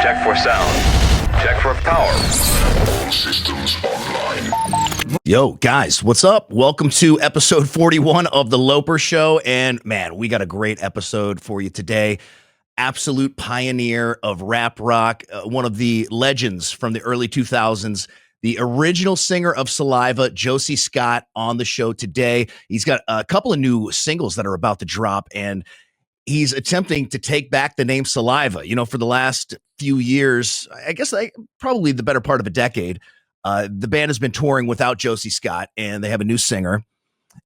Check for sound. Check for power. All systems online. Yo, guys, what's up? Welcome to episode 41 of The Loper Show. And man, we got a great episode for you today. Absolute pioneer of rap rock, one of the legends from the early 2000s, the original singer of Saliva, Josey Scott, on the show today. He's got a couple of new singles that are about to drop, and he's attempting to take back the name Saliva. You know, for the last few years, I guess probably the better part of a decade, the band has been touring without Josey Scott, and they have a new singer.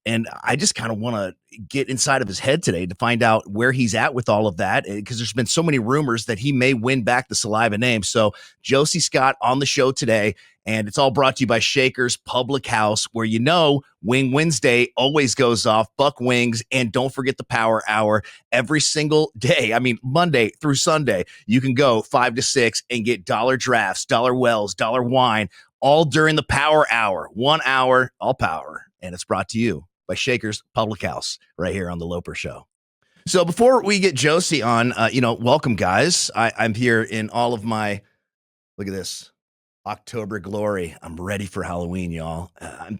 And I just kind of want to get inside of his head today to find out where he's at with all of that, because there's been so many rumors that he may win back the Saliva name. So Josey Scott on the show today, and it's all brought to you by Shaker's Public House, where you know Wing Wednesday always goes off, buck wings, and don't forget the Power Hour every single day. I mean, Monday through Sunday, you can go 5 to 6 and get dollar drafts, dollar wells, dollar wine, all during the Power Hour. 1 hour, all power. And it's brought to you by Shaker's Public House right here on The Loper Show. So before we get Josie on, welcome, guys. I'm here in all of my, look at this, October glory. I'm ready for Halloween, y'all.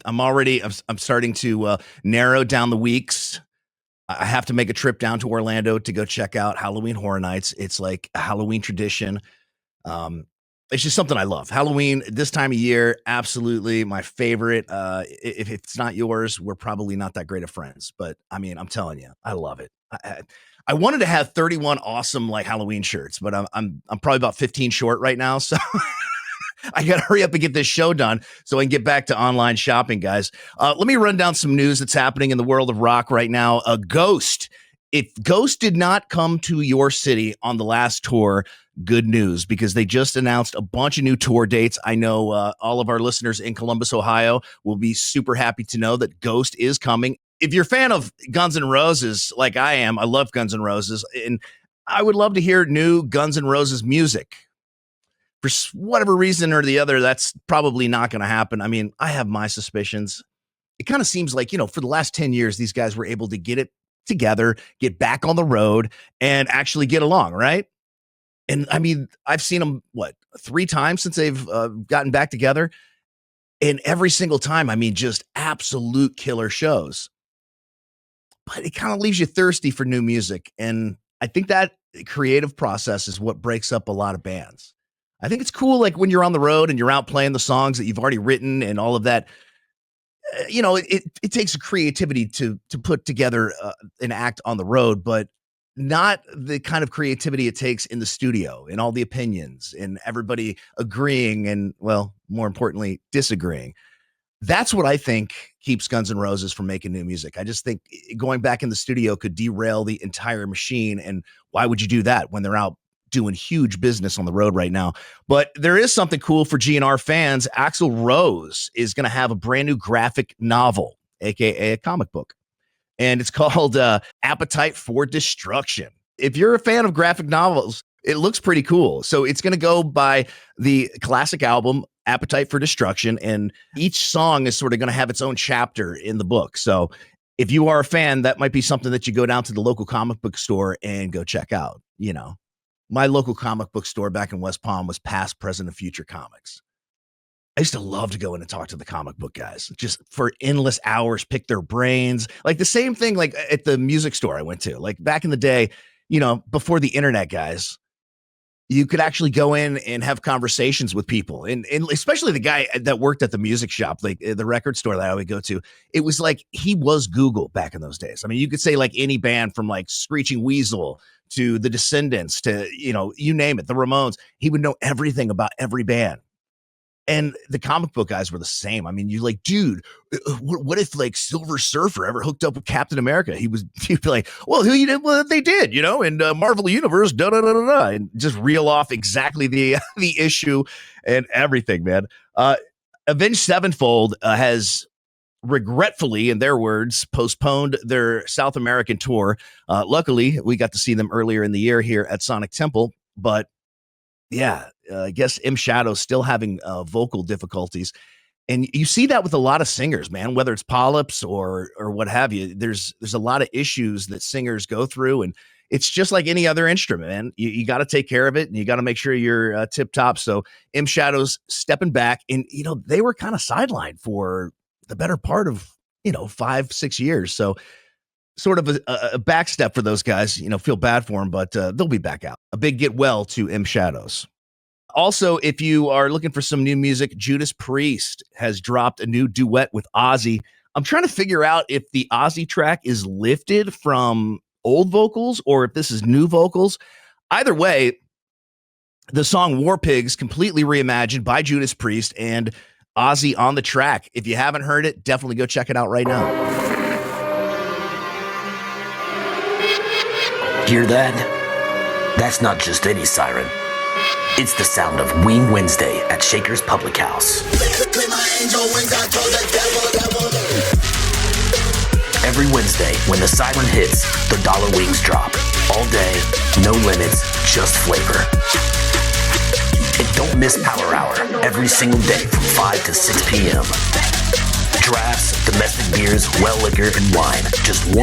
I'm starting to narrow down the weeks. I have to make a trip down to Orlando to go check out Halloween Horror Nights. It's like a Halloween tradition. It's just something I love. Halloween this time of year, absolutely my favorite. If it's not yours, we're probably not that great of friends. But I mean, I'm telling you, I love it. I wanted to have 31 awesome like Halloween shirts, but I'm probably about 15 short right now. So I got to hurry up and get this show done so I can get back to online shopping, guys. Let me run down some news that's happening in the world of rock right now. Ghost. If Ghost did not come to your city on the last tour, good news, because they just announced a bunch of new tour dates. I know all of our listeners in Columbus, Ohio will be super happy to know that Ghost is coming. If you're a fan of Guns N' Roses, like I am, I love Guns N' Roses, and I would love to hear new Guns N' Roses music. For whatever reason or the other, that's probably not going to happen. I mean, I have my suspicions. It kind of seems like, for the last 10 years, these guys were able to get it together, get back on the road, and actually get along, right? And I mean, I've seen them, 3 times since they've gotten back together. And every single time, I mean, just absolute killer shows. But it kind of leaves you thirsty for new music. And I think that creative process is what breaks up a lot of bands. I think it's cool, like when you're on the road and you're out playing the songs that you've already written and all of that. It takes a creativity to put together an act on the road, but not the kind of creativity it takes in the studio and all the opinions and everybody agreeing and, well, more importantly, disagreeing. That's what I think keeps Guns N' Roses from making new music. I just think going back in the studio could derail the entire machine. And why would you do that when they're out doing huge business on the road right now? But there is something cool for GNR fans. Axl Rose is going to have a brand new graphic novel, aka a comic book, and it's called Appetite for Destruction. If you're a fan of graphic novels, it looks pretty cool. So it's going to go by the classic album Appetite for Destruction, and each song is sort of going to have its own chapter in the book. So if you are a fan, that might be something that you go down to the local comic book store and go check out. My local comic book store back in West Palm was Past, Present, and Future Comics. I used to love to go in and talk to the comic book guys just for endless hours, pick their brains. Like the same thing like at the music store I went to. Like back in the day, before the internet, guys, you could actually go in and have conversations with people. And especially the guy that worked at the music shop, like the record store that I would go to. It was like he was Google back in those days. I mean, you could say like any band from like Screeching Weasel to the Descendants to, you name it, the Ramones. He would know everything about every band. And the comic book guys were the same. I mean, you're like, dude, what if like Silver Surfer ever hooked up with Captain America? He'd be like, well, who you did? Well, they did, and Marvel Universe, and just reel off exactly the issue and everything, man. Avenged Sevenfold has regretfully, in their words, postponed their South American tour. Luckily, we got to see them earlier in the year here at Sonic Temple, but yeah, I guess M Shadow's still having vocal difficulties. And you see that with a lot of singers, man, whether it's polyps or what have you. There's a lot of issues that singers go through, and it's just like any other instrument, man. You got to take care of it, and you got to make sure you're tip top. So M Shadows stepping back, and they were kind of sidelined for the better part of 5-6 years. So sort of a back step for those guys. Feel bad for them, but they'll be back out. A big get well to M Shadows. Also, if you are looking for some new music, Judas Priest has dropped a new duet with Ozzy. I'm trying to figure out if the Ozzy track is lifted from old vocals or if this is new vocals. Either way, the song War Pigs completely reimagined by Judas Priest and Ozzy on the track. If you haven't heard it, definitely go check it out right now. Hear that? That's not just any siren. It's the sound of Wing Wednesday at Shaker's Public House. Every Wednesday, when the siren hits, the dollar wings drop. All day, no limits, just flavor. And don't miss Power Hour every single day from 5 to 6 p.m. Drafts, domestic beers, well liquor, and wine, just $1.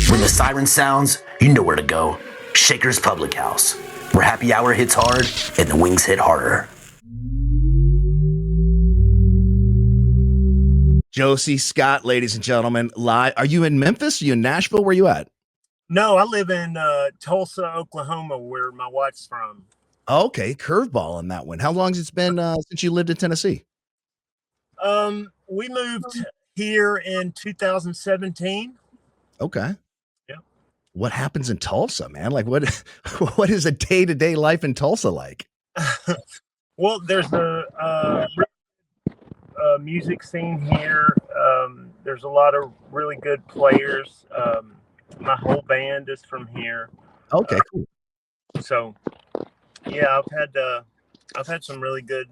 When the siren sounds, you know where to go. Shaker's Public House, where happy hour hits hard and the wings hit harder. Josie Scott, ladies and gentlemen, live. Are you in Memphis? Are you in Nashville? Where you at? No, I live in Tulsa, Oklahoma, where my wife's from. Okay, curveball on that one. How long has it been since you lived in Tennessee? We moved here in 2017. Okay. Yeah. What happens in Tulsa, man? Like what is a day-to-day life in Tulsa like? Well, there's a music scene here. There's a lot of really good players. My whole band is from here. Okay, cool. So, yeah, I've had some really good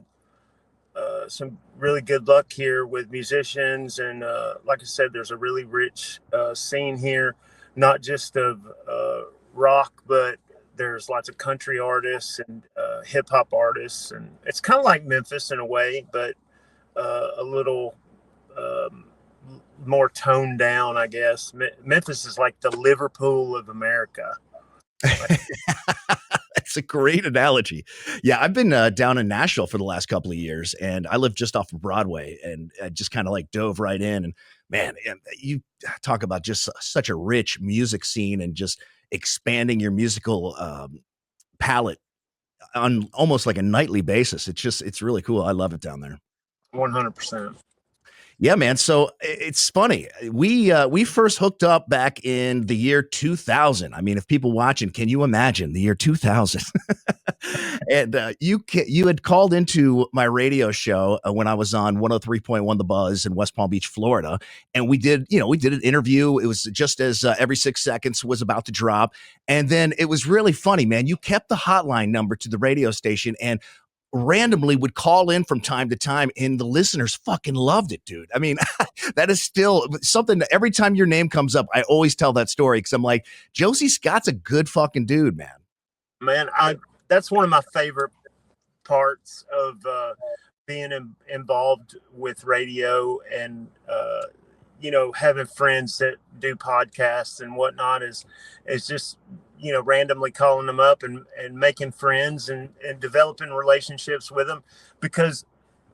luck here with musicians, and like I said, there's a really rich scene here, not just of rock, but there's lots of country artists and hip hop artists, and it's kind of like Memphis in a way, but a little more toned down, I guess. Memphis is like the Liverpool of America. That's a great analogy. Yeah, I've been down in Nashville for the last couple of years, and I live just off of Broadway, and I just kind of like dove right in. And man, you talk about just such a rich music scene and just expanding your musical palette on almost like a nightly basis. It's really cool. I love it down there. 100%. Yeah, man. So it's funny. We first hooked up back in the year 2000. I mean, if people watching, can you imagine the year 2000? And you had called into my radio show when I was on 103.1 The Buzz in West Palm Beach, Florida, and we did an interview. It was just as Every 6 Seconds was about to drop, and then it was really funny, man. You kept the hotline number to the radio station and randomly would call in from time to time, and the listeners fucking loved it, dude. I mean, that is still something that every time your name comes up, I always tell that story because I'm like, Josey Scott's a good fucking dude, man. Man, that's one of my favorite parts of being involved with radio, and having friends that do podcasts and whatnot is just randomly calling them up and making friends and developing relationships with them, because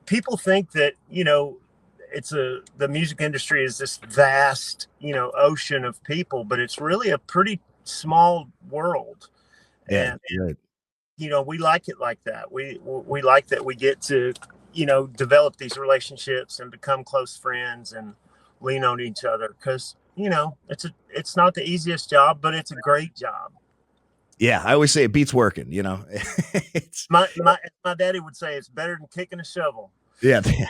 people think that the music industry is this vast ocean of people, but it's really a pretty small world. Yeah, and we like it like that. We like that we get to develop these relationships and become close friends and lean on each other, because it's not the easiest job, but it's a great job. Yeah, I always say it beats working, It's my daddy would say it's better than kicking a shovel. Yeah, man.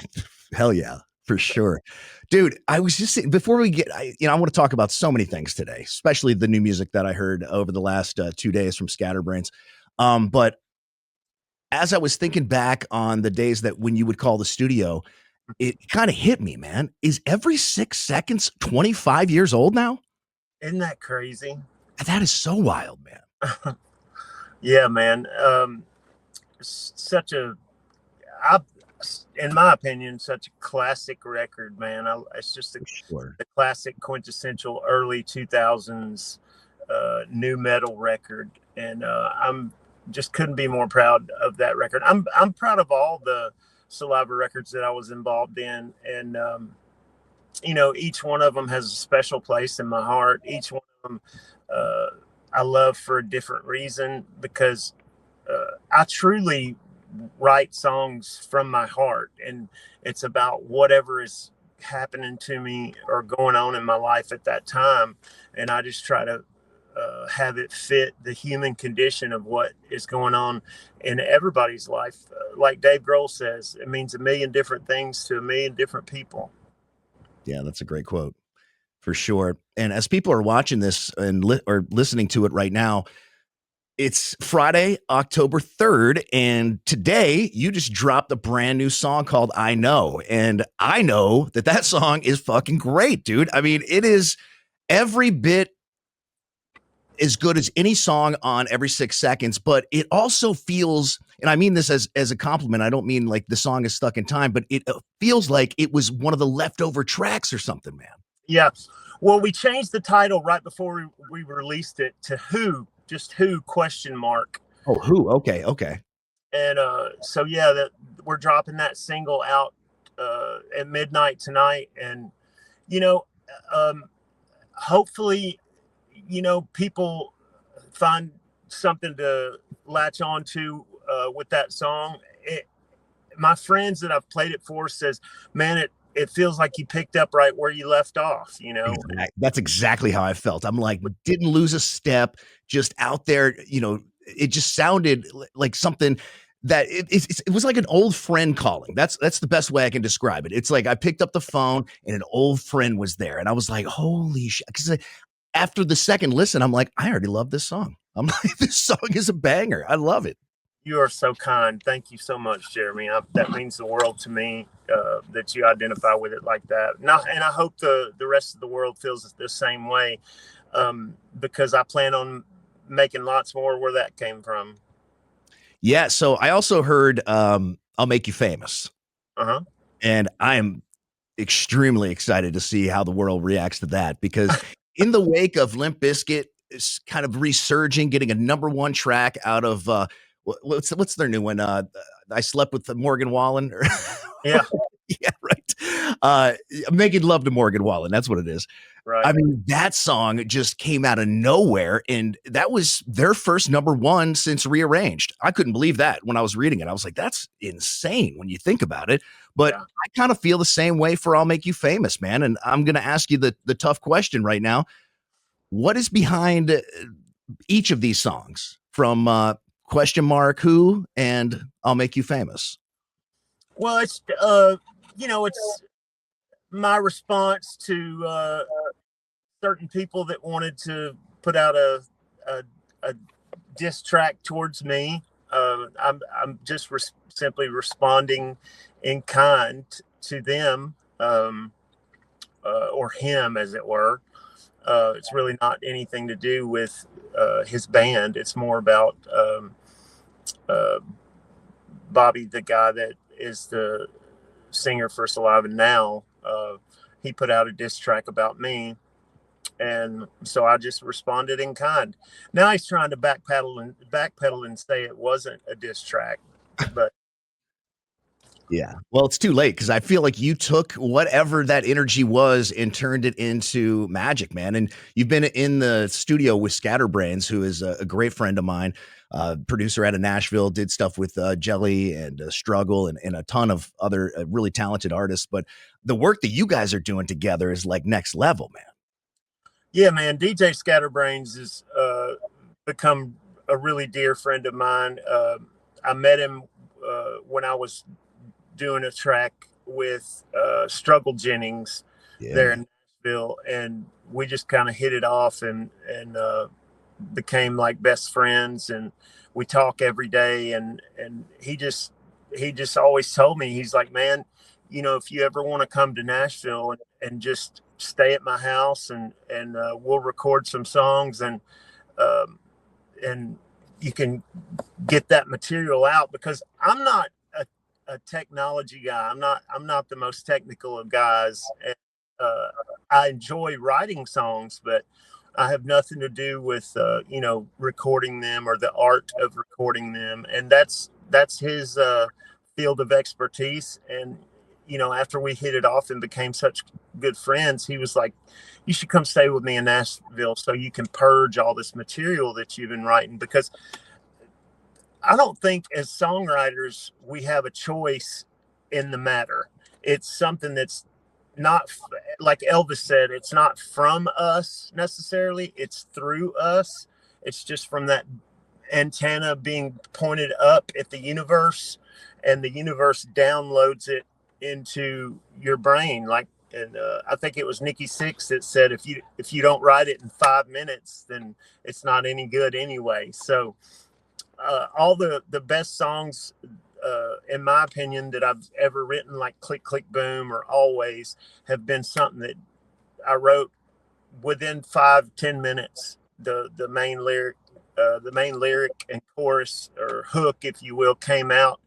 Hell yeah, for sure. Dude, I was just saying, before we get, I want to talk about so many things today, especially the new music that I heard over the last 2 days from Scatterbrains. But as I was thinking back on the days that when you would call the studio, it kind of hit me, man. Is Every 6 Seconds 25 years old now? Isn't that crazy? That is so wild, man. Yeah, man. in my opinion, such a classic record, man. It's just a classic, quintessential early 2000s new metal record, and I'm just couldn't be more proud of that record. I'm proud of all the Saliva records that I was involved in, and you know, each one of them has a special place in my heart. Each one of them I love for a different reason, because I truly write songs from my heart, and it's about whatever is happening to me or going on in my life at that time, and I just try to have it fit the human condition of what is going on in everybody's life. Like Dave Grohl says, it means a million different things to a million different people. Yeah, that's a great quote for sure. And as people are watching this and or listening to it right now, it's Friday, October 3rd, and today you just dropped a brand new song called I Know. And I know that song is fucking great, dude. I mean, it is every bit as good as any song on Every 6 Seconds, but it also feels, and I mean this as a compliment, I don't mean like the song is stuck in time, but it feels like it was one of the leftover tracks or something, man. Yeah. Well, we changed the title right before we released it to Who, just Who, question mark. Oh, Who? Okay. And so, yeah, we're dropping that single out at midnight tonight. And, you know, hopefully, you know, people find something to latch on to with that song. My friends that I've played it for says, man, it feels like you picked up right where you left off, you know. That's exactly how I felt. I'm like, didn't lose a step, just out there, you know. It just sounded like something that it was like an old friend calling. That's the best way I can describe it. It's like I picked up the phone and an old friend was there, and I was like, holy shit. Because after the second listen, I'm like, I already love this song. I'm like, this song is a banger. I love it. You are so kind. Thank you so much, Jeremy. That means the world to me, that you identify with it like that. And I hope the rest of the world feels the same way, because I plan on making lots more where that came from. Yeah. So I also heard I'll Make You Famous. Uh-huh. And I am extremely excited to see how the world reacts to that, because in the wake of Limp Bizkit is kind of resurging, getting a #1 track out of what's their new one? I Slept with Morgan Wallen. Yeah. Yeah, right. Making Love to Morgan Wallen. That's what it is. Right. I mean, that song just came out of nowhere, and that was their first #1 since Rearranged. I couldn't believe that when I was reading it. I was like, that's insane when you think about it. But yeah. I kind of feel the same way for I'll Make You Famous, man. And I'm going to ask you the tough question right now. What is behind each of these songs, from question mark Who and I'll Make You Famous? Well, it's you know, it's my response to certain people that wanted to put out a diss track towards me. I'm just simply responding in kind to them, or him, as it were. It's really not anything to do with his band. It's more about Bobby, the guy that is the singer for Saliva now. He put out a diss track about me, and so I just responded in kind. Now he's trying to backpedal and say it wasn't a diss track, but yeah, well, it's too late, because I feel like you took whatever that energy was and turned it into magic, man. And you've been in the studio with Scatterbrains, who is a great friend of mine, producer out of Nashville, did stuff with Jelly and Struggle and a ton of other really talented artists. But the work that you guys are doing together is like next level, man. Yeah, man. DJ Scatterbrains has become a really dear friend of mine. I met him when I was doing a track with Struggle Jennings there in Nashville, and we just kind of hit it off and became like best friends, and we talk every day, and he just always told me, he's like, man, you know, if you ever want to come to Nashville and just stay at my house, and we'll record some songs, and you can get that material out, because I'm not a technology guy. I'm not the most technical of guys. And, I enjoy writing songs, but I have nothing to do with recording them or the art of recording them. And that's his field of expertise. And after we hit it off and became such good friends, he was like, you should come stay with me in Nashville so you can purge all this material that you've been writing. Because I don't think as songwriters we have a choice in the matter. It's something that's not, like Elvis said, it's not from us necessarily, it's through us. It's just from that antenna being pointed up at the universe, and the universe downloads it into your brain. And I think it was Nikki Sixx that said, if you don't write it in 5 minutes, then it's not any good anyway. So all the best songs, in my opinion, that I've ever written, like Click Click Boom or Always, have been something that I wrote within 5-10 minutes. The main lyric and chorus, or hook, if you will, came out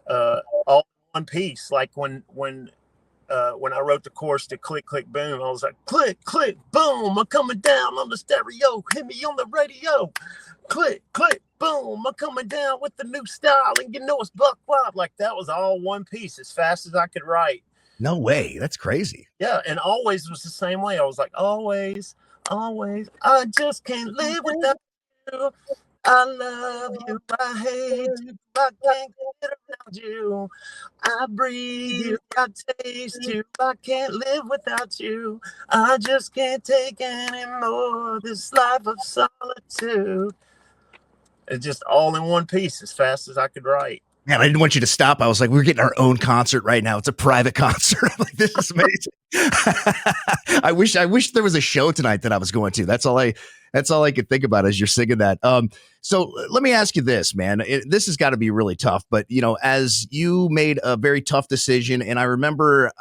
all in one piece. Like when I wrote the chorus to Click Click Boom, I was like, click click boom, I'm coming down on the stereo, hit me on the radio. Click click boom, I'm coming down with the new style, and it's buck wild. Like, that was all one piece, as fast as I could write. No way. That's crazy. Yeah, and Always was the same way. I was like, always, always, I just can't live without you. I love you, I hate you, I can't get around you. I breathe you, I taste you, I can't live without you. I just can't take anymore this life of solitude. It's just all in one piece, as fast as I could write. Man, I didn't want you to stop. I was like, we're getting our own concert right now. It's a private concert. I'm like, this is amazing. I wish there was a show tonight that I was going to. That's all I could think about as you're singing that. So let me ask you this, man. This has got to be really tough, but as you made a very tough decision, and I remember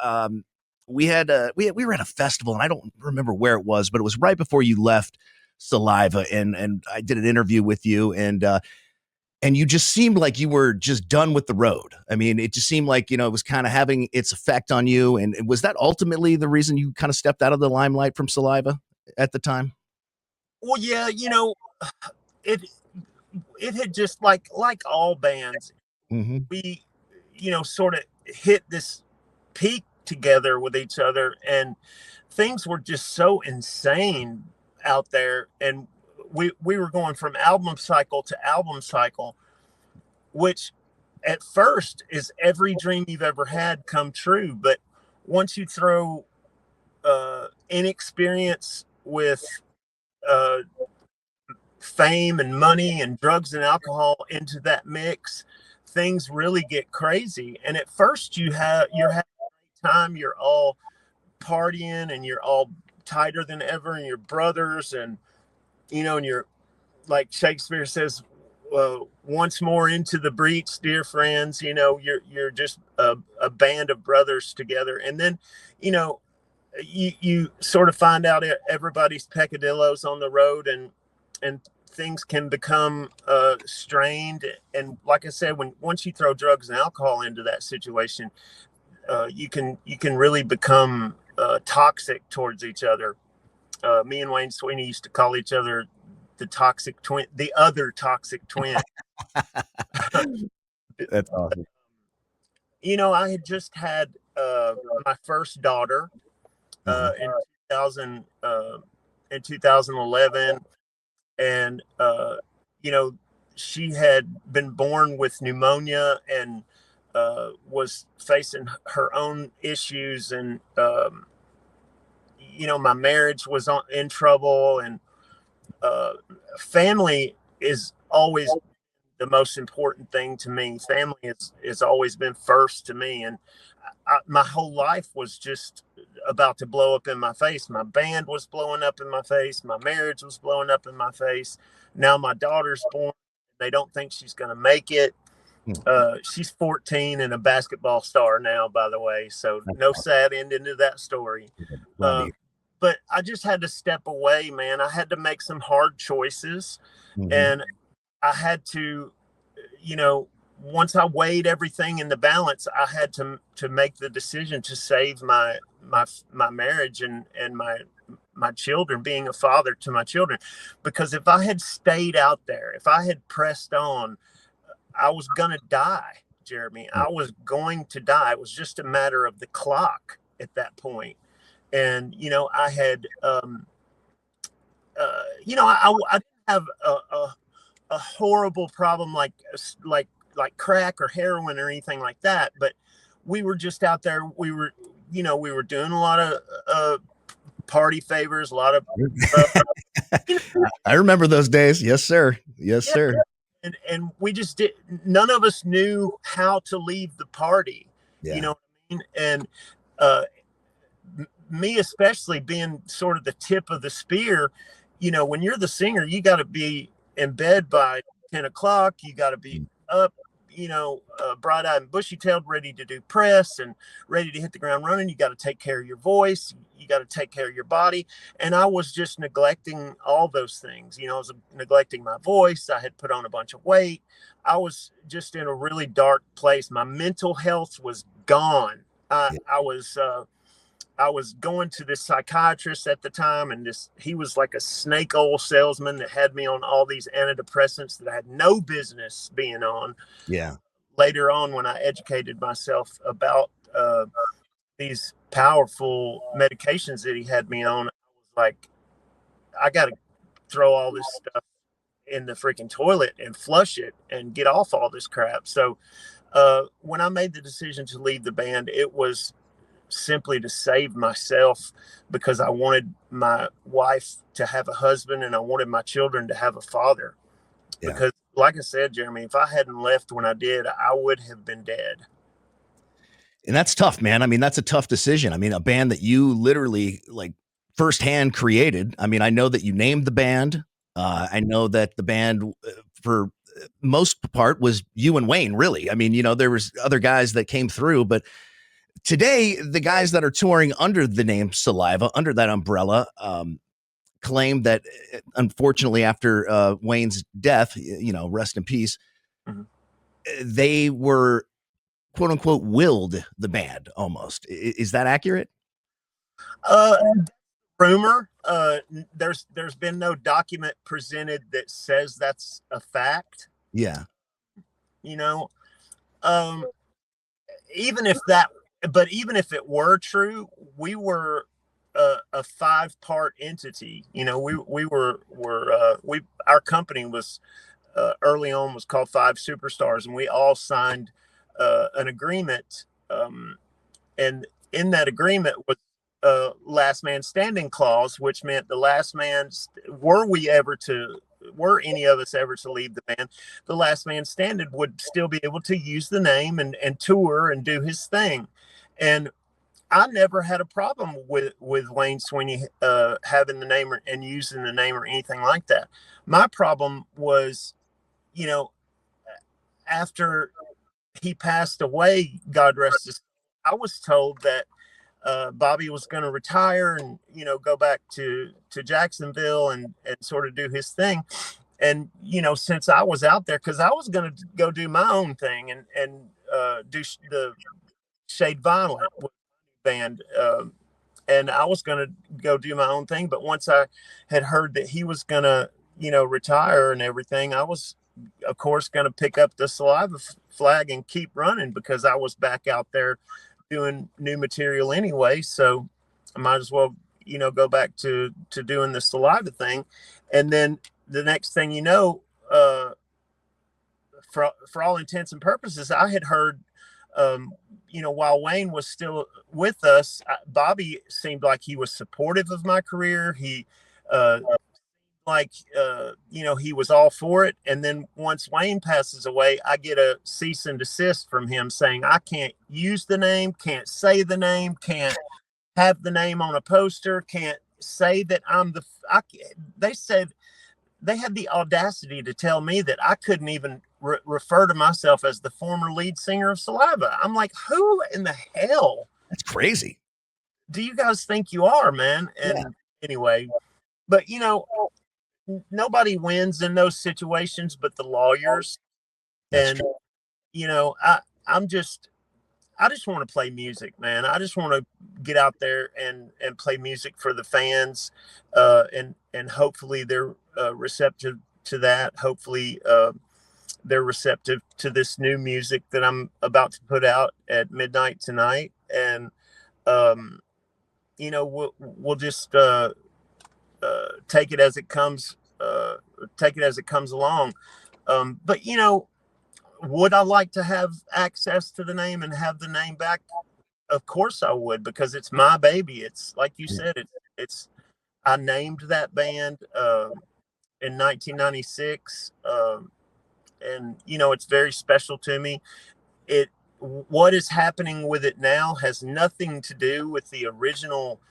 we were at a festival, and I don't remember where it was, but it was right before you left Saliva, and I did an interview with you, and you just seemed like you were just done with the road. I mean, it just seemed like, it was kind of having its effect on you. And was that ultimately the reason you kind of stepped out of the limelight from Saliva at the time? Well, yeah, it had just like all bands, we, sort of hit this peak together with each other, and things were just so insane out there. And we were going from album cycle to album cycle, which at first is every dream you've ever had come true. But once you throw inexperience with fame and money and drugs and alcohol into that mix, things really get crazy. And at first you're having a great time, you're all partying, and you're all tighter than ever, and you're brothers, and and you're, like Shakespeare says, once more into the breach, dear friends. You're just a band of brothers together. And then you sort of find out everybody's peccadillos on the road, and things can become strained. And like I said, once you throw drugs and alcohol into that situation, you can really become toxic towards each other. Me and Wayne Sweeney used to call each other the other toxic twin. That's awesome. I had just had my first daughter in 2011, and she had been born with pneumonia, and was facing her own issues, and my marriage was in trouble, and family is always the most important thing to me. Family has always been first to me, and my whole life was just about to blow up in my face. My band was blowing up in my face. My marriage was blowing up in my face. Now my daughter's born. They don't think she's going to make it. She's 14 and a basketball star now, by the way. So no sad ending to that story. But I just had to step away, man. I had to make some hard choices, and I had to, once I weighed everything in the balance, I had to make the decision to save my marriage and my children, being a father to my children. Because if I had stayed out there, if I had pressed on, I was going to die, Jeremy. I was going to die. It was just a matter of the clock at that point. And, you know, I had, you know, I didn't have a horrible problem like crack or heroin or anything like that. But we were just out there. We were doing a lot of party favors, a lot of. I remember those days. Yes, sir. Yes, Yeah, sir. and we just did. None of us knew how to leave the party. Yeah. You know what I mean? And me especially, being sort of the tip of the spear. You know, when you're the singer, you got to be in bed by 10 o'clock. You got to be up, you know, bright-eyed and bushy-tailed, ready to do press and ready to hit the ground running. You got to take care of your voice. You got to take care of your body. And I was just neglecting all those things. You know, I was neglecting my voice. I had put on a bunch of weight. I was just in a really dark place. My mental health was gone. I was going to this psychiatrist at the time, and he was like a snake oil salesman that had me on all these antidepressants that I had no business being on. Yeah. Later on, when I educated myself about these powerful medications that he had me on, I was like, I got to throw all this stuff in the freaking toilet and flush it and get off all this crap. So when I made the decision to leave the band, it was simply to save myself, because I wanted my wife to have a husband and I wanted my children to have a father. Yeah. Because like I said, Jeremy, if I hadn't left when I did, I would have been dead. And that's tough, man. I mean, that's a tough decision. I mean, a band that you literally like firsthand created. I mean, I know that you named the band. I know that the band for most part was you and Wayne, really. I mean, you know, there was other guys that came through, but today, the guys that are touring under the name Saliva, under that umbrella, claim that, unfortunately, after Wayne's death, you know, rest in peace, they were, quote unquote, willed the band almost. Is that accurate? Rumor. There's been no document presented that says that's a fact. Yeah. You know, even if it were true, we were a 5-part entity. You know, our company was early on was called Five Superstars, and we all signed an agreement. And in that agreement was a last man standing clause, which meant the last man, were any of us ever to leave the band, the last man standing would still be able to use the name and tour and do his thing. And I never had a problem with Wayne Sweeney having the name and using the name or anything like that. My problem was, you know, after he passed away, God rest his soul, I was told that Bobby was going to retire and, you know, go back to Jacksonville and sort of do his thing. And, you know, since I was out there, because I was going to go do my own thing and do the Shade Violent band, and I was going to go do my own thing. But once I had heard that he was going to, you know, retire and everything, I was, of course, going to pick up the Saliva flag and keep running, because I was back out there doing new material anyway. So I might as well, you know, go back to doing the Saliva thing. And then the next thing you know, for all intents and purposes, I had heard, you know, while Wayne was still with us, Bobby seemed like he was supportive of my career. He, you know, he was all for it. And then once Wayne passes away, I get a cease and desist from him saying, I can't use the name, can't say the name, can't have the name on a poster, can't say that I'm they said they had the audacity to tell me that I couldn't even refer to myself as the former lead singer of Saliva. I'm like, who in the hell? That's crazy. Do you guys think you are, man? And anyway, but you know, nobody wins in those situations but the lawyers. That's true. I'm just I just want to play music, man. I just want to get out there and play music for the fans, and hopefully they're receptive to that. Hopefully they're receptive to this new music that I'm about to put out at midnight tonight, and um, we'll just take it as it comes. Take it as it comes along. But would I like to have access to the name and have the name back? Of course I would, because it's my baby. It's like you said, it's I named that band in 1996, and it's very special to me. What is happening with it now has nothing to do with the original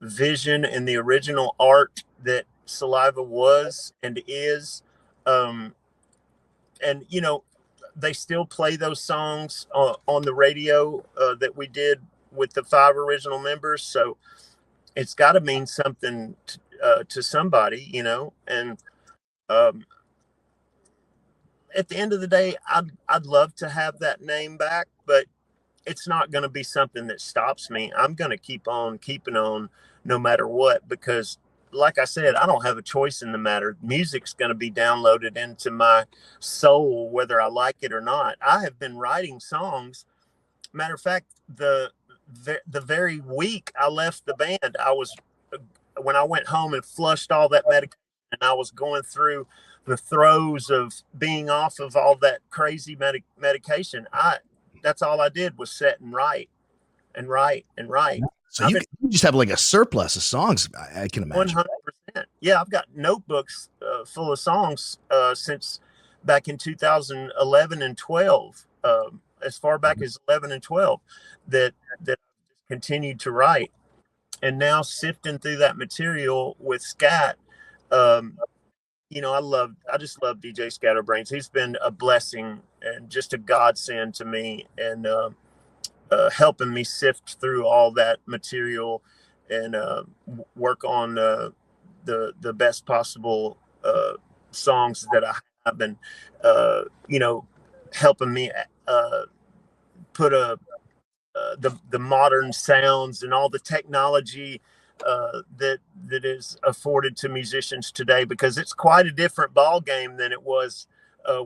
vision and the original art that Saliva was and is. And they still play those songs on the radio that we did with the 5 original members, so it's got to mean something to somebody, and at the end of the day, I'd love to have that name back, but it's not going to be something that stops me. I'm going to keep on keeping on no matter what, because like I said, I don't have a choice in the matter. Music's going to be downloaded into my soul, whether I like it or not. I have been writing songs. Matter of fact, the very week I left the band, when I went home and flushed all that medication, and I was going through the throes of being off of all that crazy medication. That's all I did was sit and write and write and write. So you just have like a surplus of songs, I can imagine. 100%. Yeah, I've got notebooks full of songs since back in 2011 and 12, as far back as 11 and 12, that I've continued to write. And now sifting through that material with Scott, I just love DJ Scatterbrains. He's been a blessing and just a godsend to me, and helping me sift through all that material and work on the best possible songs that I have, and helping me put the modern sounds and all the technology that is afforded to musicians today, because it's quite a different ball game than it was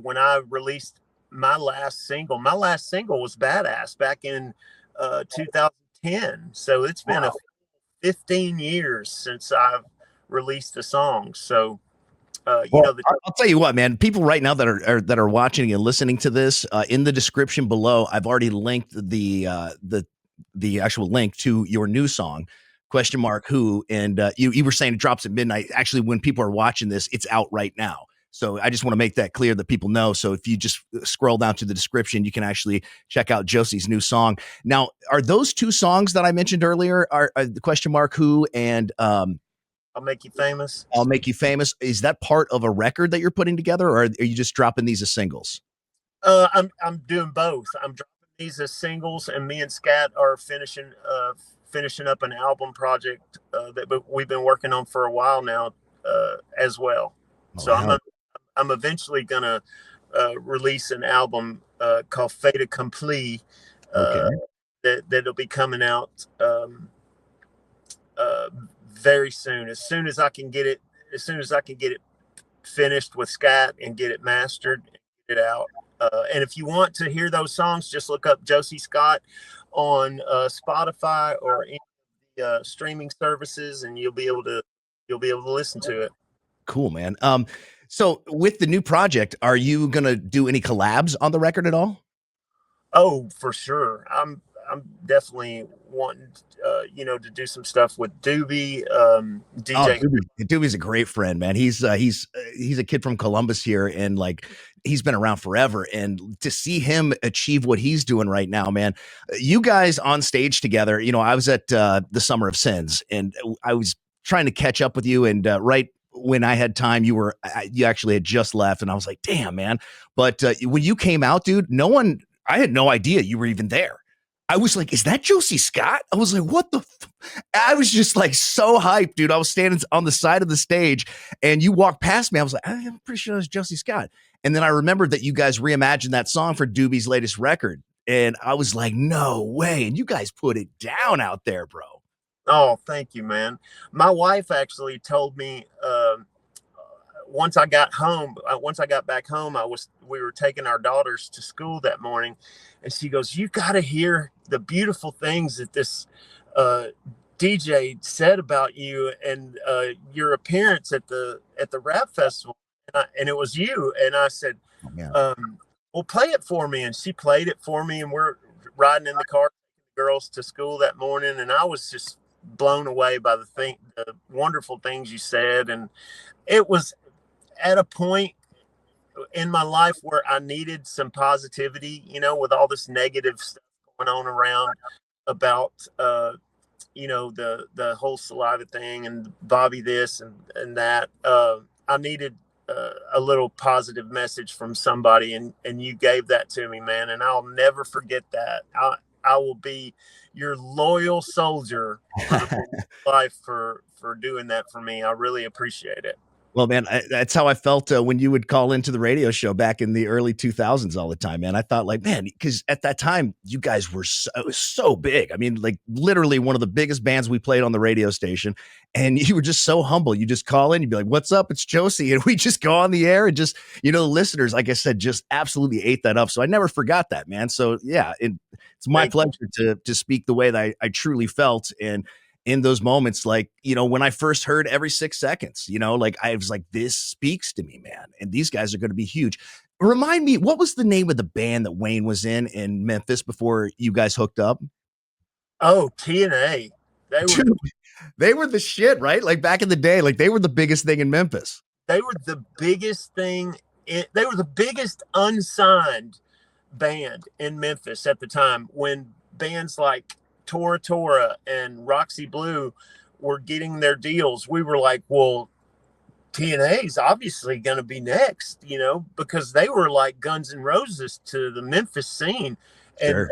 when I released my last single. My last single was Badass back in 2010. So it's been 15 years since I've released a song. So I'll tell you what, man, people right now that are watching and listening to this, in the description below, I've already linked the actual link to your new song, ?who, and you were saying it drops at midnight. Actually, when people are watching this, it's out right now. So I just want to make that clear that people know. So if you just scroll down to the description, you can actually check out Josie's new song. Now, are those 2 songs that I mentioned earlier, are the ?who and I'll Make You Famous? I'll Make You Famous. Is that part of a record that you're putting together, or are you just dropping these as singles? I'm doing both. I'm dropping these as singles, and me and Scott are finishing up an album project that we've been working on for a while now, as well. So wow. I'm eventually gonna release an album called Fait Accompli, that'll be coming out very soon. As soon as I can get it finished with Scott and get it mastered and get it out. And if you want to hear those songs, just look up Josey Scott on Spotify or any streaming services, and you'll be able to listen to it. Cool, man. So with the new project, are you gonna do any collabs on the record at all? Oh, for sure. I'm definitely wanting to do some stuff with Doobie. DJ Doobie's a great friend, man. He's a kid from Columbus here, and like he's been around forever. And to see him achieve what he's doing right now, man, you guys on stage together. I was at the Summer of Sins, and I was trying to catch up with you, and right when I had time, you actually had just left, and I was like, damn, man. But when you came out, dude, I had no idea you were even there. I was like, is that Josie Scott? I was like, what the? I was just like so hyped, dude. I was standing on the side of the stage and you walked past me. I was like, I'm pretty sure it was Josie Scott. And then I remembered that you guys reimagined that song for Doobie's latest record. And I was like, no way. And you guys put it down out there, bro. Oh, thank you, man. My wife actually told me once I got back home, we were taking our daughters to school that morning, and she goes, "You got to hear the beautiful things that this DJ said about you and your appearance at the rap festival." And it was you. And I said, "Well, play it for me." And she played it for me, and we're riding in the car, girls to school that morning, and I was just blown away by the wonderful things you said. And it was at a point in my life where I needed some positivity, with all this negative stuff going on around about, the whole Saliva thing and Bobby this and that. I needed a little positive message from somebody, and you gave that to me, man. And I'll never forget that. I will be your loyal soldier for the life for doing that for me. I really appreciate it. Well, man, that's how I felt when you would call into the radio show back in the early 2000s all the time, man. I thought like, man, because at that time you guys were so big. I mean, like literally one of the biggest bands we played on the radio station, and you were just so humble. You just call in, you'd be like, "What's up? It's Josie," and we just go on the air and just, the listeners, like I said, just absolutely ate that up. So I never forgot that, man. So yeah, it's my pleasure to speak the way that I truly felt. And in those moments, like, when I first heard Every 6 Seconds, like I was like, this speaks to me, man. And these guys are going to be huge. Remind me, what was the name of the band that Wayne was in Memphis before you guys hooked up? Oh, TNA. They were the shit, right? Like back in the day, like they were the biggest thing in Memphis. They were the biggest thing. They were the biggest unsigned band in Memphis at the time, when bands like Tora Tora and Roxy Blue were getting their deals. We were like, well, TNA's obviously going to be next, because they were like Guns N' Roses to the Memphis scene. Sure. And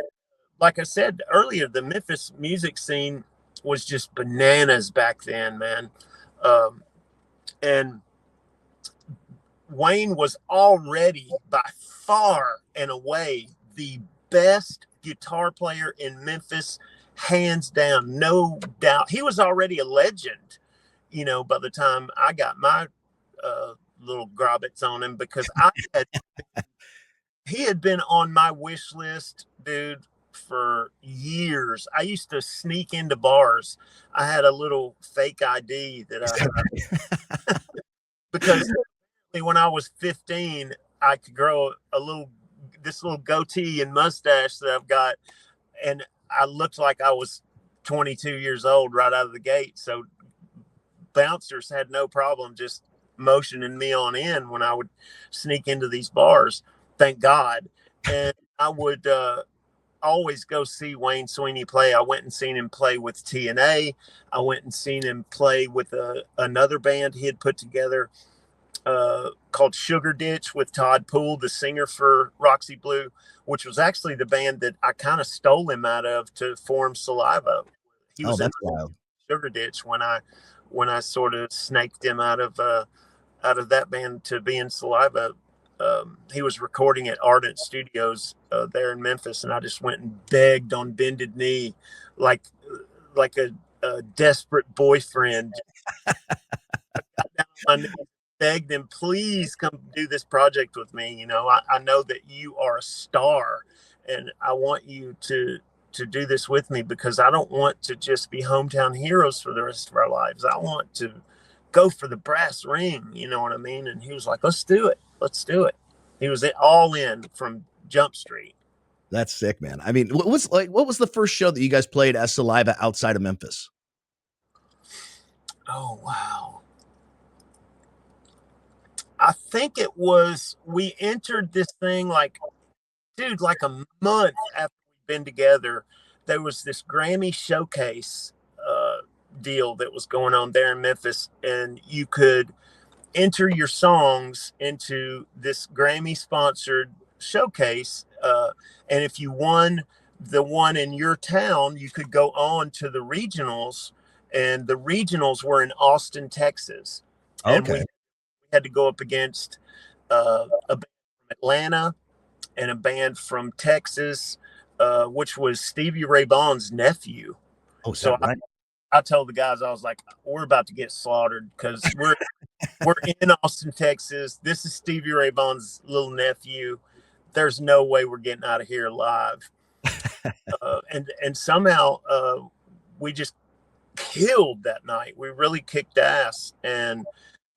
like I said earlier, the Memphis music scene was just bananas back then, man. And Wayne was already by far and away the best guitar player in Memphis, hands down, no doubt. He was already a legend, by the time I got my little grobbets on him, because he had been on my wish list, dude, for years. I used to sneak into bars. I had a little fake ID that because when I was 15, I could grow this little goatee and mustache that I've got, and I looked like I was 22 years old right out of the gate. So bouncers had no problem just motioning me on in when I would sneak into these bars. Thank God. And I would always go see Wayne Sweeney play. I went and seen him play with TNA. I went and seen him play with another band he had put together called Sugar Ditch with Todd Poole, the singer for Roxy Blue, which was actually the band that I kind of stole him out of to form Saliva. He was in Sugar Ditch when I sort of snaked him out of that band to be in Saliva. He was recording at Ardent Studios there in Memphis, and I just went and begged on bended knee like a desperate boyfriend. I got down on my knees, begged him, please come do this project with me. I know that you are a star, and I want you to do this with me, because I don't want to just be hometown heroes for the rest of our lives. I want to go for the brass ring. You know what I mean? And he was like, let's do it. He was all in from Jump Street. That's sick, man. I mean, what was the first show that you guys played as Saliva outside of Memphis? Oh, wow. I think it was, we entered this thing like a month after we'd been together. There was this Grammy showcase deal that was going on there in Memphis, and you could enter your songs into this Grammy sponsored showcase. And if you won the one in your town, you could go on to the regionals, and the regionals were in Austin, Texas. And we had to go up against a band from Atlanta and a band from Texas, which was Stevie Ray Vaughan's nephew. Oh, so right. I told the guys, I was like, we're about to get slaughtered because we're in Austin, Texas. This is Stevie Ray Vaughan's little nephew. There's no way we're getting out of here alive. And somehow we just killed that night. We really kicked ass, and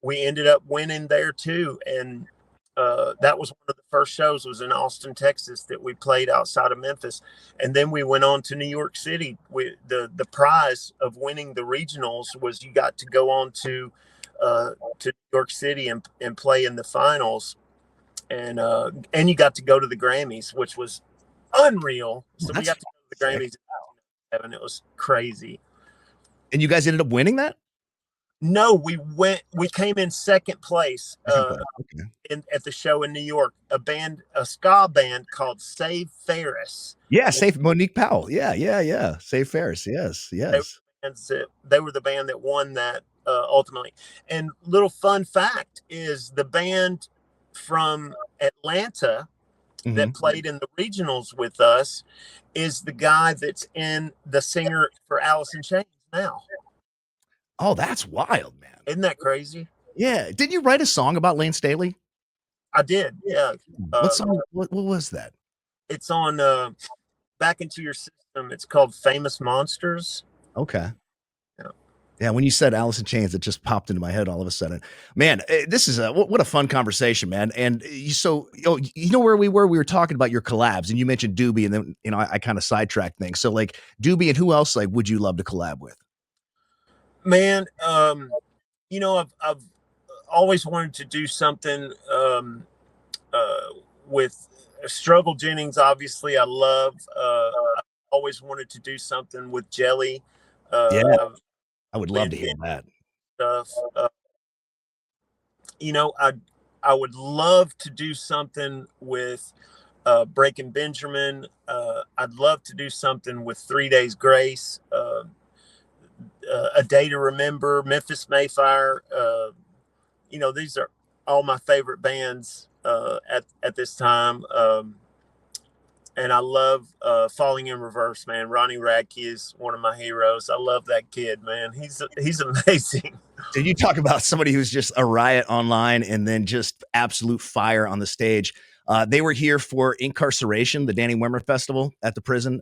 we ended up winning there too. And that was one of the first shows was in Austin, Texas that we played outside of Memphis. And then we went on to New York City. The prize of winning the regionals was you got to go on to New York City and play in the finals. And you got to go to the Grammys, which was unreal. So we got to go to the Grammys and it was crazy. And you guys ended up winning that? No, we came in second place at the show in New York. A ska band called Save Ferris. Yeah, Save Monique Powell. Yeah. Save Ferris. Yes. They were the band that won that ultimately. And little fun fact is the band from Atlanta that played in the regionals with us is the guy that's in the singer for Alice in Chains now. Oh, that's wild, man. Isn't that crazy? Yeah. Did you write a song about Lane Staley? I did. Yeah. What song? What was that? It's on Back Into Your System. It's called Famous Monsters. Okay. Yeah, when you said Alice in Chains, it just popped into my head all of a sudden. Man, this is what a fun conversation, man. And you know where we were? We were talking about your collabs, and you mentioned Doobie, and then I kind of sidetracked things. So like Doobie, and who else would you love to collab with? Man, I've always wanted to do something with Struggle Jennings. Obviously, I love. I always wanted to do something with Jelly. I would love to hear that stuff. I would love to do something with Breaking Benjamin. I'd love to do something with 3 Days Grace. A Day to Remember, Memphis Mayfire. These are all my favorite bands at this time. And I love Falling in Reverse, man. Ronnie Radke is one of my heroes. I love that kid, man. He's amazing. So you talk about somebody who's just a riot online and then just absolute fire on the stage. They were here for Incarceration, the Danny Wimmer Festival at the prison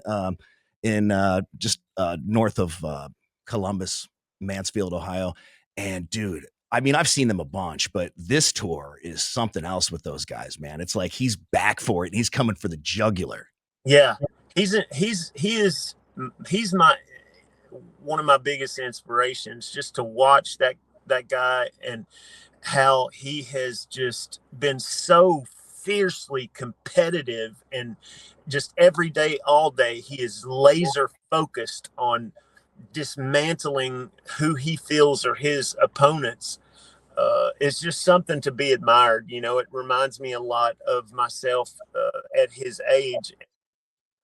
in just north of Columbus, Mansfield, Ohio. And dude, I mean, I've seen them a bunch, but this tour is something else with those guys, man. It's like he's back for it and he's coming for the jugular. Yeah, he's my one of my biggest inspirations, just to watch that guy and how he has just been so fiercely competitive, and just every day, all day, he is laser focused on dismantling who he feels are his opponents. It's just something to be admired. It reminds me a lot of myself at his age.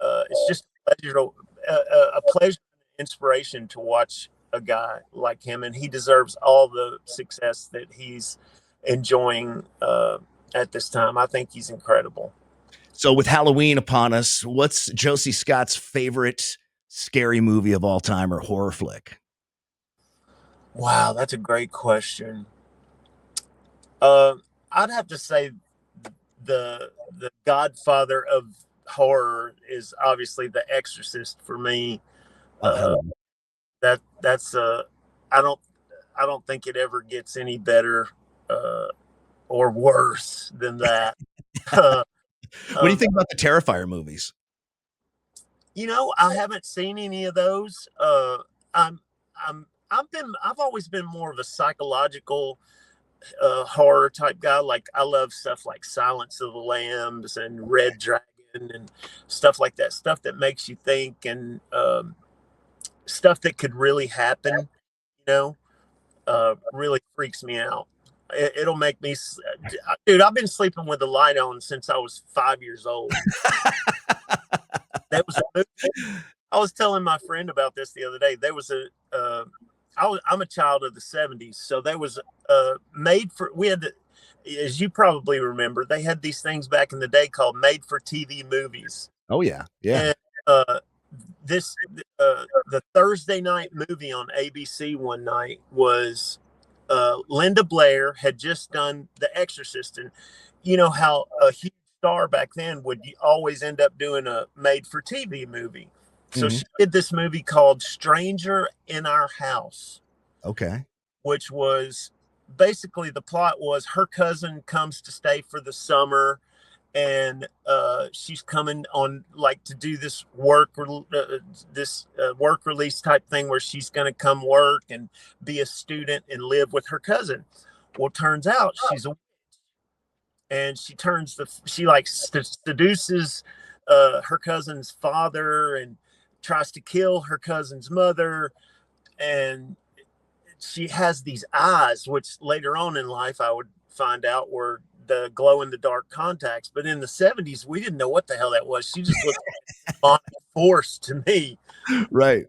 It's just a pleasure and inspiration to watch a guy like him, and he deserves all the success that he's enjoying at this time. I think he's incredible. So with Halloween upon us, what's Josey Scott's favorite scary movie of all time or horror flick? Wow, that's a great question. I'd have to say the godfather of horror is obviously The Exorcist for me. That's I don't think it ever gets any better or worse than that. What do you think about the Terrifier movies? I haven't seen any of those. I've always been more of a psychological horror type guy. Like, I love stuff like Silence of the Lambs and Red Dragon and stuff like that. Stuff that makes you think, and stuff that could really happen. Really freaks me out. It'll make me, dude. I've been sleeping with the light on since I was 5 years old. was a movie. I was telling my friend about this the other day. There was I'm a child of the 70s, so there was we had, as you probably remember, they had these things back in the day called made for TV movies. Oh yeah, yeah. And the Thursday night movie on ABC one night was Linda Blair had just done The Exorcist, and you know how a huge star back then would always end up doing a made for TV movie. So she did this movie called Stranger in Our House. Okay. Which was basically, the plot was her cousin comes to stay for the summer, and she's coming on like to do this work release type thing where she's going to come work and be a student and live with her cousin. Well, turns out she's a witch, and she like seduces her cousin's father and tries to kill her cousin's mother, and she has these eyes, which later on in life I would find out were the glow in the dark contacts. But in the 70s, we didn't know what the hell that was. She just looked like a force to me. Right.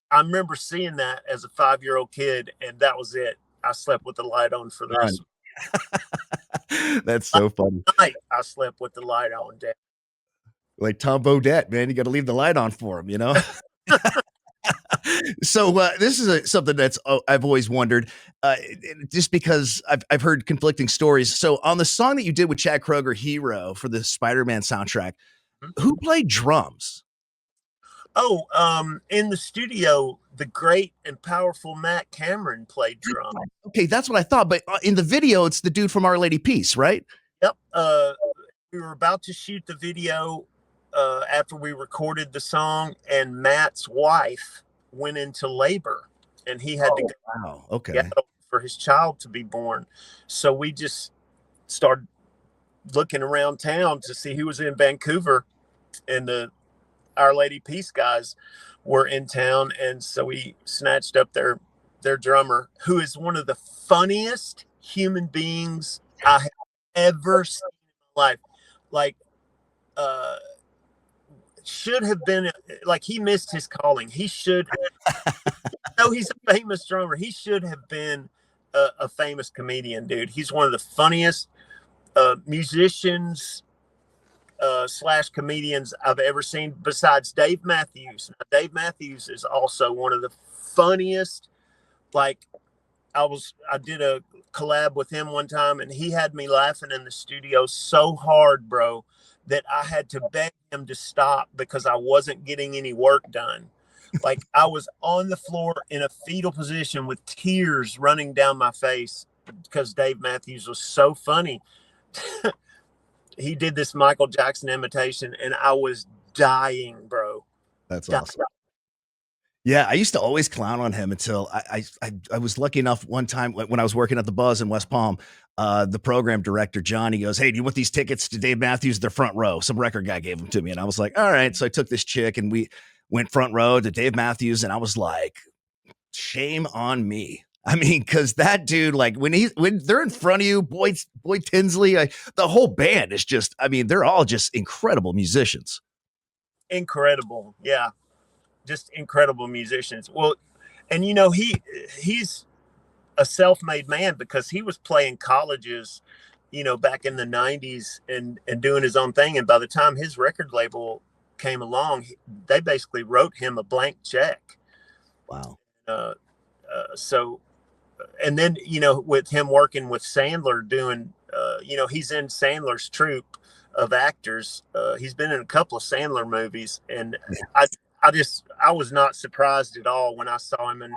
I remember seeing that as a 5-year-old kid, and that was it. I slept with the light on for the rest of That's so funny. I slept with the light on, Dad. Like Tom Bodette, man, you got to leave the light on for him, you know? So this is something that's I've always wondered, just because I've heard conflicting stories. So on the song that you did with Chad Kroeger, Hero, for the Spider-Man soundtrack, who played drums? In the studio, the great and powerful Matt Cameron played drums. Okay, that's what I thought. But in the video, it's the dude from Our Lady Peace, right? Yep. We were about to shoot the video after we recorded the song, and Matt's wife went into labor, and he had to go for his child to be born. So we just started looking around town to see who was in Vancouver, and the Our Lady Peace guys were in town, and so we snatched up their drummer, who is one of the funniest human beings I have ever seen in my life. Like, should have been, like, he missed his calling. He should, no, he's a famous drummer. He should have been a famous comedian, dude. He's one of the funniest musicians / comedians I've ever seen, besides Dave Matthews. Now, Dave Matthews is also one of the funniest. Like, I did a collab with him one time, and he had me laughing in the studio so hard, bro, that I had to beg him to stop because I wasn't getting any work done. Like, I was on the floor in a fetal position with tears running down my face because Dave Matthews was so funny. He did this Michael Jackson imitation, and I was dying, bro. That's awesome. Yeah, I used to always clown on him until I was lucky enough one time when I was working at the Buzz in West Palm. The program director, John, he goes, "Hey, do you want these tickets to Dave Matthews? They're front row." Some record guy gave them to me, and I was like, "All right." So I took this chick, and we went front row to Dave Matthews, and I was like, shame on me. I mean, because that dude, like, when they're in front of you, Boyd Tinsley, the whole band is just, I mean, they're all just incredible musicians. Incredible, yeah, just incredible musicians. Well, and you know, he's a self-made man because he was playing colleges, you know, back in the 90s and doing his own thing. And by the time his record label came along, they basically wrote him a blank check. Wow. So, and then, you know, with him working with Sandler doing, you know, he's in Sandler's troupe of actors. He's been in a couple of Sandler movies, and I was not surprised at all when I saw him in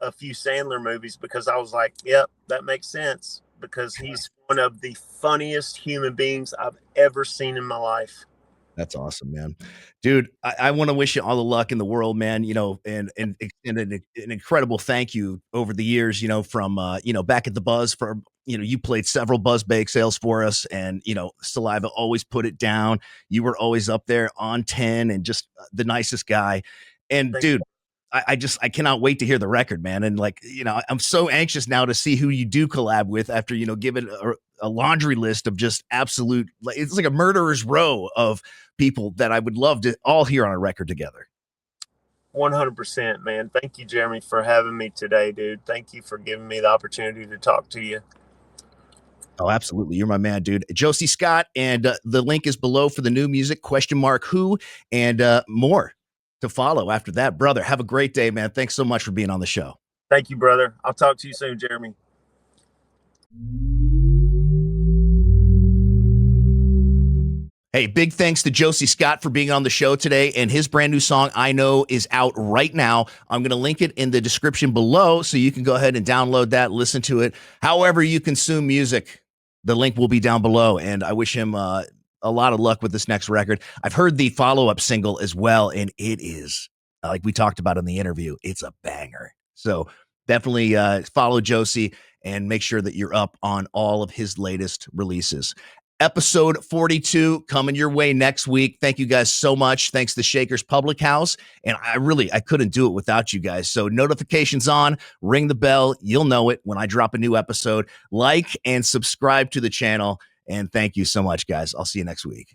a few Sandler movies, because I was like, yep, that makes sense, because he's one of the funniest human beings I've ever seen in my life. That's awesome, man. Dude, I want to wish you all the luck in the world, man, you know, and an incredible thank you over the years, you know, from, you know, back at the Buzz for, you know, you played several Buzz bake sales for us, and, you know, Saliva always put it down. You were always up there on 10 and just the nicest guy. And dude, I cannot wait to hear the record, man. And like, I'm so anxious now to see who you do collab with after, giving a laundry list of just absolute, it's like a murderer's row of people that I would love to all hear on a record together. 100%, man. Thank you, Jeremy, for having me today, dude. Thank you for giving me the opportunity to talk to you. Oh, absolutely. You're my man, dude. Josie Scott, and the link is below for the new music, !who, and more to follow after that. Brother, have a great day, man. Thanks so much for being on the show. Thank you, brother. I'll talk to you soon, Jeremy. Hey, big thanks to Josey Scott for being on the show today, and his brand new song, I Know, is out right now. I'm going to link it in the description below so you can go ahead and download that, listen to it. However you consume music, the link will be down below, and I wish him a lot of luck with this next record. I've heard the follow-up single as well, and it is, like we talked about in the interview, it's a banger. So definitely follow Josey and make sure that you're up on all of his latest releases. Episode 42 coming your way next week. Thank you guys so much. Thanks to Shakers Public House. And I couldn't do it without you guys. So notifications on, ring the bell. You'll know it when I drop a new episode. Like and subscribe to the channel. And thank you so much, guys. I'll see you next week.